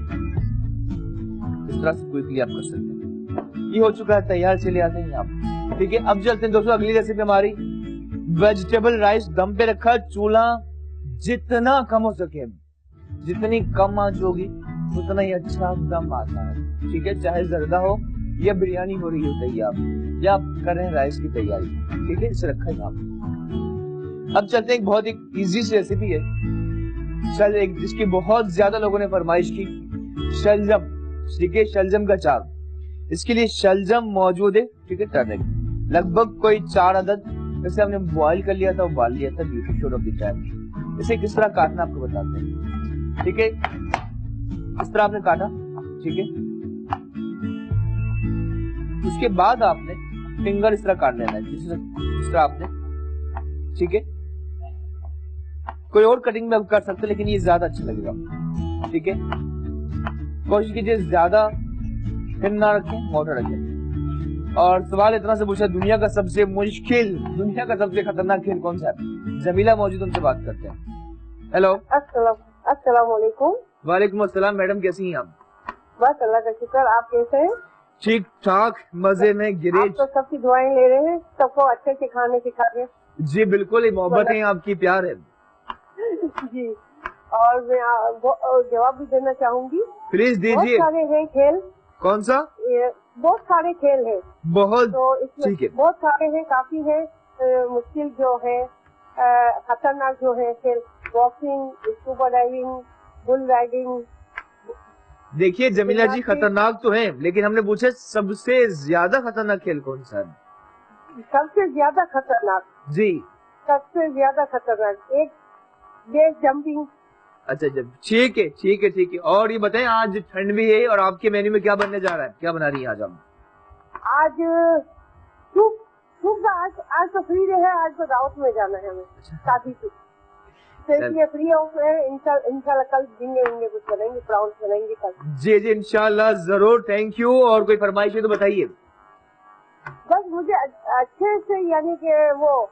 इस तरह से क्विकली आप कर सकते हैं। ये हो चुका है तैयार, चले आते हैं आप, ठीक है। अब चलते हैं दोस्तों अगली रेसिपी हमारी, वेजिटेबल राइस। दम पे रखा, चूल्हा जितना कम हो सके, जितनी कम आंच होगी उतना ही अच्छा दम आता है, ठीक है। चाहे जर्दा हो या बिरयानी हो रही हो तैयार, या आप कर रहे हैं राइस की तैयारी, ठीक है। इसे रखा है आप। अब चलते हैं, एक बहुत एक इजी सी रेसिपी है, एक जिसकी बहुत ज्यादा लोगों ने फरमाइश की, शलजम, ठीक है, शलजम का चाव। इसके लिए शलजम मौजूद है, ठीक है, टर्निप लगभग कोई 4 अदद। जैसे हमने बॉईल कर लिया था, उबाल लिया था, beauty shot of the time. इसे किस तरह काटना आपको बताते हैं, ठीक है। इस तरह आपने काटा, ठीक है। उसके बाद आपने फिंगर इस तरह काट लेना है, जिस तरह आपने, ठीक है। कोई और कटिंग में कर सकते, लेकिन ये ज्यादा अच्छा लगेगा, ठीक है, कोशिश कीजिए ज्यादा थिन ना रखें, मोटा रखें। और सवाल इतना से पूछा, दुनिया का सबसे मुश्किल, दुनिया का सबसे खतरनाक खेल कौन सा है? जमीला मौजूद, उनसे बात करते हैं। हेलो, अस्सलाम वालेकुम। वालेकुम अस्सलाम। मैडम कैसी हैं आप? बस अल्लाह का शुक्र, आप कैसे हैं? ठीक ठाक, मजे में, आप गिरेज। तो सबकी दुआएं ले रहे हैं, सबको अच्छे से खाने सिखा रहे हैं। जी बिल्कुल, ये मोहब्बत है आपकी, प्यार है जी। और मैं जवाब भी देना चाहूंगी। प्लीज बहुत दीजिए। सारे हैं खेल। कौन सा? बहुत सारे खेल हैं, बहुत तो इसमें ठीक है। बहुत सारे हैं, काफी है। मुश्किल जो है, खतरनाक जो है खेल, boxing, scuba diving, bull riding. देखिए जमीला जी, खतरनाक तो है, लेकिन हमने पूछा सबसे ज्यादा खतरनाक खेल कौन सा है? सबसे ज्यादा खतरनाक, जी सबसे ज्यादा खतरनाक एक बेस जंपिंग। अच्छा, जब ठीक है ठीक है ठीक है। और ये बताएं, आज ठंड भी है और आपके मेन्यू में क्या बनने जा रहा है, क्या बना रही है आज हम? आज सूप, आज तो फ्री है, आज तो दावत में जाना है हमें, शादी सूप, तो इसलिए फ्री है। इंशाल्लाह कल देंगे कुछ बनाएंगे, प्राउंस बनाएंगे कल। जी जी इंशाल्लाह जरूर, थैंक यू। और कोई फरमाइश है तो बताइए। बस मुझे अच्छे से, यानी कि वो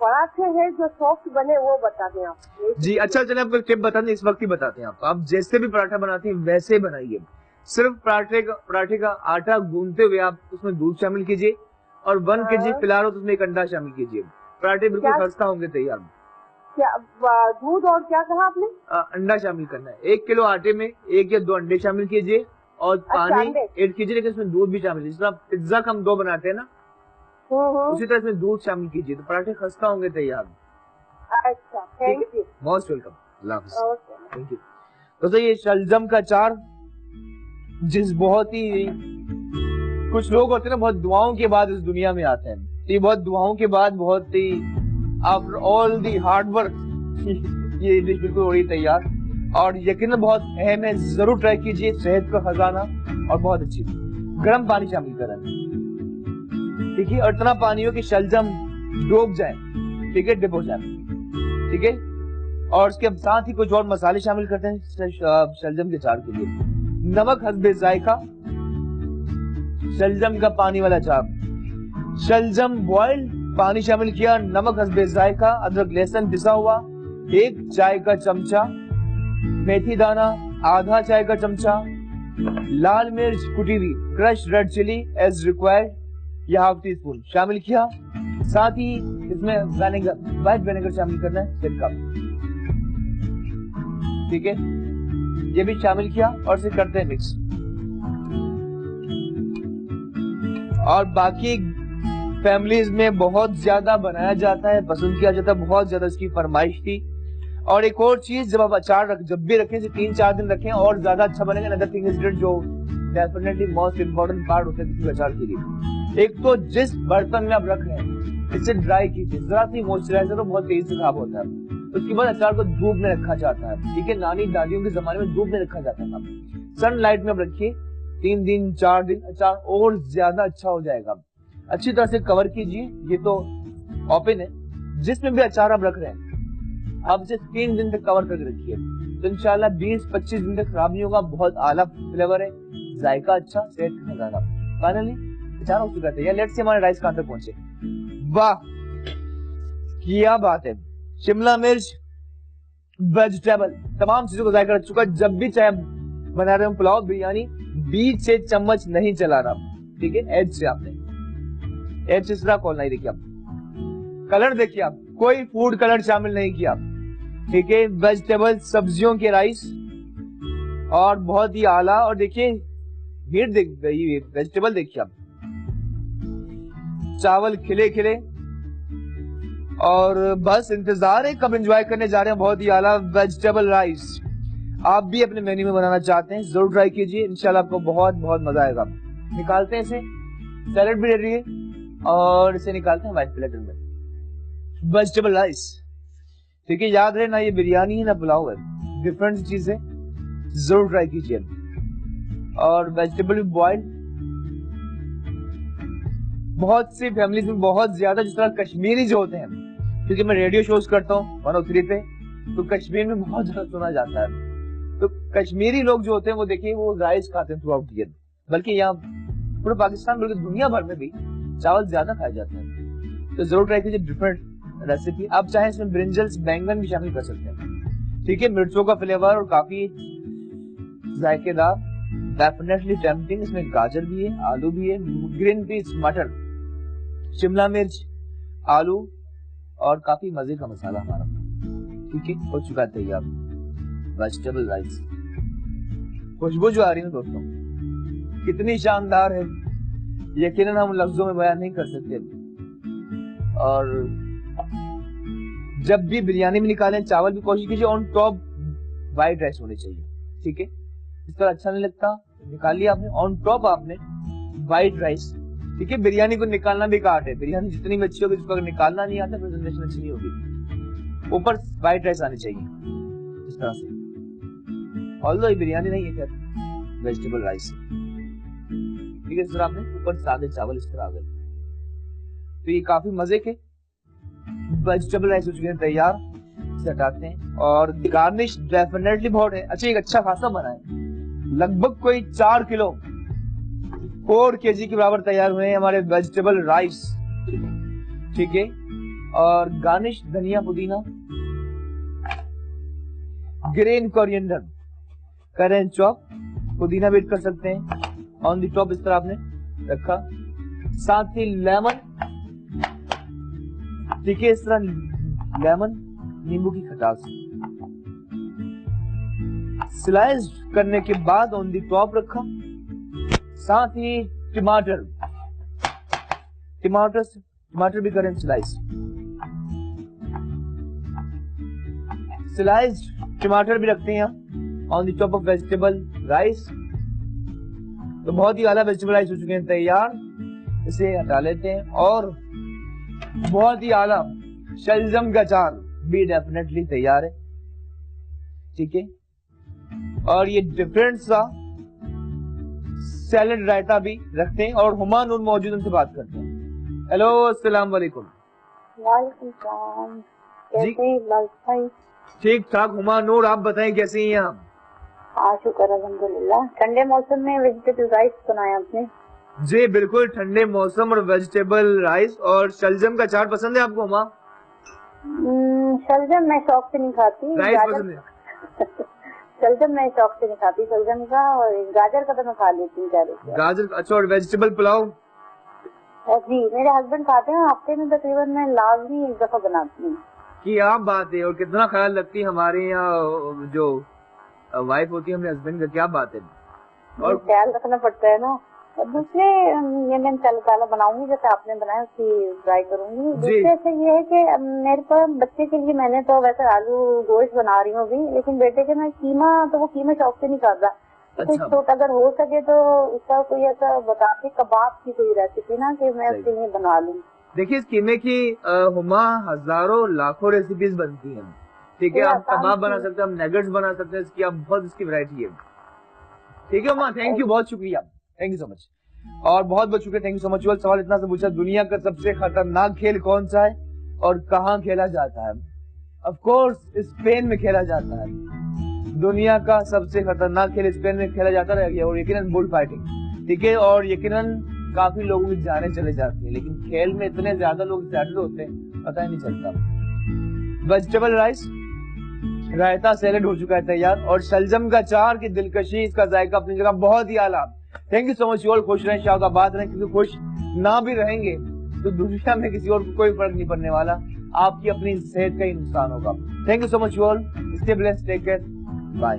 पराठे हैं जो सॉफ्ट बने, वो बता दें आप। जी अच्छा, चले आपको टिप बताते हैं, इस वक्त ही बताते हैं आपको। आप जैसे भी पराठा बनाते हैं वैसे बनाइए। सिर्फ पराठे का आटा गूंदते हुए आप उसमें दूध शामिल कीजिए और 1 kg फिलहाल उसमें एक अंडा शामिल कीजिए। पराठे बिल्कुल खस्ता होंगे तैयार। क्या दूध और क्या कहा आपने? अंडा शामिल करना है। 1 किलो आटे में 1 या 2 अंडे शामिल कीजिए और पानी ऐड कीजिए, लेकिन इसमें दूध भी शामिल कीजिए। जिस तरह पिज्जा का हम डो बनाते हैं ना, उसी तरह इसमें दूध शामिल कीजिए, तो पराठे खस्ता होंगे तैयार। अच्छा, थैंक यू, मोस्ट वेलकम, अल्लाह हाफिज़, थैंक यू। तो ये शलजम का अचार, जिस बहुत ही कुछ लोग होते हैं ना, बहुत दुआओं के बाद इस दुनिया में आते हैं, तो ये बहुत दुआओं के बाद, बहुत ही after all the hard work ये डिश बिल्कुल हो रही तैयार। और यकीनन बहुत अहम है, जरूर ट्राई कीजिए। सेहत का खजाना और बहुत अच्छी। गर्म पानी शामिल करें, ठीक है, और इतना पानी हो कि शलजम डूब जाए, ठीक है, डिप हो जाए, ठीक है। और उसके साथ ही कुछ और मसाले शामिल करते हैं शलजम के अचार के लिए। नमक हस्बे जायका, शलजम का पानी वाला अचार, शलजम बॉइल्ड, पानी शामिल किया, नमक हस्बे जायका, अदरक लहसुन पिसा हुआ 1 चाय का चमचा, मेथी दाना आधा चाय का चमचा, लाल मिर्च कुटी हुई, crush red chili as required या ½ टीस्पून शामिल किया। साथ ही इसमें विनेगर, व्हाइट विनेगर शामिल करना है, सिरका, ठीक है, ये भी शामिल किया और इसे करते हैं मिक्स। और बाकी फैमिलीज में बहुत ज्यादा बनाया जाता है, पसंद किया जाता है, बहुत ज्यादा इसकी फरमाइश थी। और एक और चीज, जब आप अचार जब भी रखें 3-4 दिन रखें और ज्यादा अच्छा बनेगा। अनदर थिंग इज जो डेफिनेटली मोस्ट इम्पोर्टेंट पार्ट होता है किसी अचार के लिए, एक तो जिस बर्तन में आप रख रहे हैं इसे ड्राई कीजिए, जरा सी मॉइस्चराइजर तो बहुत तेजी से खराब होता है। उसके बाद अचार को धूप में रखा जाता है, ठीक है, नानी दादियों के जमाने में धूप में रखा जाता था। सनलाइट में आप रखिए 3 दिन 4 दिन, अचार और ज्यादा अच्छा हो जाएगा। अच्छी तरह से कवर कीजिए, ये तो ओपन है, जिसमें भी अचार आप रख रहे हैं आप इसे 3 दिन तक कवर करके रखिए, तो इंशाल्लाह 20-25 दिन तक खराब नहीं होगा। बहुत आला फ्लेवर है, जायका अच्छा, सेहत का खजाना। फाइनली अचार हो चुका है। लेट्स सी हमारे राइस कहां तक पहुंचे। वाह क्या बात है, शिमला मिर्च, वेजिटेबल, तमाम चीजों को जायका रख चुका। जब भी चाहे बना रहे हो पुलाव बिरयानी, बीच से चम्मच नहीं चला रहा, ठीक है, एज से आपने एज से सिरा खोलना ही। देखिए आप कलर, देखिए आप कोई फूड कलर शामिल नहीं किया, ठीक है, वेजिटेबल, सब्जियों के राइस और बहुत ही आला। और देखिए मीट, देखिए वेजिटेबल, देखिए आप चावल खिले खिले, और बस इंतजार है कब एंजॉय करने जा रहे हैं। बहुत ही आला वेजिटेबल राइस आप भी अपने मेन्यू में बनाना चाहते हैं, जरूर ट्राई कीजिए, इंशाल्लाह आपको बहुत बहुत मजा आएगा। निकालते हैं इसे, सैलेड भी रेडी है और इसे निकालते हैं व्हाइट प्लेटर में। वेजिटेबल राइस, ठीक है, याद रहे ना ये बिरयानी है ना पुलाव है, डिफरेंट चीज है, जरूर ट्राई कीजिए। और वेजिटेबल भी बॉइल्ड, बहुत सी फैमिलीज में बहुत ज्यादा, जिस तरह कश्मीरी जो होते हैं, क्योंकि मैं रेडियो शोज करता हूँ 103 पे, तो कश्मीर में बहुत ज्यादा सुना जाता है। तो कश्मीरी लोग जो होते हैं वो देखिए वो राइस खाते हैं थ्रू आउट ईयर, बल्कि यहाँ पूरे पाकिस्तान बल्कि दुनिया भर में भी चावल ज्यादा खाए जाते हैं। तो जरूर ट्राई कीजिए डिफरेंट रेसिपी। आप चाहें इसमें ब्रिंजल्स बैंगन भी शामिल कर सकते हैं। ठीक है, मिर्चों का फ्लेवर और काफी जायकेदार, डेफिनेटली टेम्पटिंग। इसमें गाजर भी है, आलू भी है, ग्रीन पीस, मटर, शिमला मिर्च, आलू और काफी मजे का मसाला हमारा। ठीक है, हो चुका है तैयार वेजिटेबल राइस। खुशबू जो आ रही है दोस्तों कितनी शानदार है, यकीनन हम लफ्जों में बयान नहीं कर सकते। और जब भी बिरयानी में निकालें चावल भी कोशिश कीजिए ऑन टॉप व्हाइट राइस होनी चाहिए। ठीक है, इस तरह अच्छा नहीं लगता, निकाल लिया आपने, ऑन टॉप आपने व्हाइट राइस। ठीक है, बिरयानी को निकालना भी काट है, बिरयानी जितनी भी अच्छी होगी जिसको अगर निकालना नहीं आता प्रेजेंटेशन अच्छी नहीं होगी। ऊपर व्हाइट राइस आनी चाहिए इस तरह से, ऑल्दो ये बिरयानी नहीं है खैर, वेजिटेबल राइस। ठीक है, इस तरह आपने ऊपर सादे चावल इस तरह आ गए। तो ये काफी मजे के वेजिटेबल राइस हो चुके हैं तैयार। इसे हटाते हैं और गार्निश डेफिनेटली बहुत है अच्छा, एक अच्छा खासा बना है, लगभग कोई 4 किलो 4 kg के बराबर तैयार हुए हैं हमारे वेजिटेबल राइस। ठीक है, और गार्निश धनिया पुदीना, ग्रीन कोरिएंडर, करेंट चॉप, पुदीना भी कर सकते हैं ऑन दी टॉप, इस तरह आपने रखा। साथ ही लेमन, ठीक है, इस तरह लेमन, नींबू की खटास स्लाइस करने के बाद ऑन दी टॉप रखा। साथ ही टमाटर भी करें स्लाइस टमाटर भी रखते हैं on the top of vegetable rice. तो बहुत ही आला वेजिटेबल राइस हो चुके हैं तैयार, इसे हटा लेते हैं। और बहुत ही आला शलजम का अचार भी डेफिनेटली तैयार है। ठीक है, और ये डिफरेंट सा सैलेड रायता भी रखते हैं। और हुमा नूर मौजूद, उनसे बात करते हैं। हेलो, अस्सलाम वालेकुम। वालेकुम सलाम, कैसे हैं भाई? ठीक ठाक हुमा नूर, आप बताएं कैसे हैं आप? हाँ शुक्र अल्हम्दुलिल्लाह। ठंडे मौसम में वेजिटेबल राइस बनाया आपने? जी बिल्कुल, ठंडे मौसम और वेजिटेबल राइस। और शलजम का अचार पसंद है आपको हुमा? शलजम मैं शौक से नहीं खाती, राइस पसंद है? शलजम मैं शौक से नहीं खाती शलजम का, और गाजर का तो मैं खा लेती हूँ। गाजर, अच्छा। और वेजिटेबल पुलाव? जी मेरे हस्बैंड खाते हैं, हफ्ते में तकरीबन मैं लाजमी एक दफा बनाती हूँ। की आप बात है, और कितना ख्याल रखती है हमारे यहाँ जो वाइफ होती है, हमारे हस्बैंड का, क्या बात है। और ख्याल रखना पड़ता है ना। और दूसरे ये मैं इंशाल्लाह बनाऊंगी जैसे आपने बनाया, उसकी ट्राई करूंगी। दूसरे से ये है कि मेरे पास बच्चे के लिए मैंने तो वैसे आलू गोश्त बना रही हूँ अभी, लेकिन बेटे के मैं कीमा, तो वो कीमा शौक से नहीं खाता। कुछ तो अगर हो सके तो उसका कोई ऐसा बताते कबाब की कोई रेसिपी ना, कि मैं उसके लिए बना लूँ। देखिए, इस कीमे की हुमा हजारों लाखों रेसिपीज बनती हैं। ठीक है, आप कबाब बना सकते हैं, हम नगेट्स बना सकते हैं, इसकी आप बहुत इसकी वैरायटी है। ठीक है हुमा, थैंक यू, बहुत शुक्रिया, थैंक यू सो मच। और बहुत बहुत शुक्रिया, थैंक यू सो मच। सवाल इतना से पूछा, दुनिया का सबसे खतरनाक खेल कौन सा है और कहाँ खेला जाता है? ऑफ कोर्स स्पेन में खेला जाता है। दुनिया का सबसे खतरनाक खेल स्पेन में खेला जाता है, और यकीनन बुल फाइटिंग। ठीक है, और यकीनन काफी लोगों की जाने चले जाती है, लेकिन खेल में इतने ज्यादा लोग एक्साइटेड होते हैं पता ही नहीं चलता। वेजिटेबल राइस, रायता, सैलेड हो चुका है तैयार, और शलजम का अचार की दिलकशी, इसका जायका अपनी जगह बहुत ही आला। Thank you so much. और खुश रहें, शादाबाद रहें, क्योंकि खुश ना भी रहेंगे तो दुनिया में किसी और को कोई फर्क नहीं पड़ने वाला, आपकी अपनी सेहत का ही नुकसान होगा। Thank you so much. Stay blessed, take care, bye.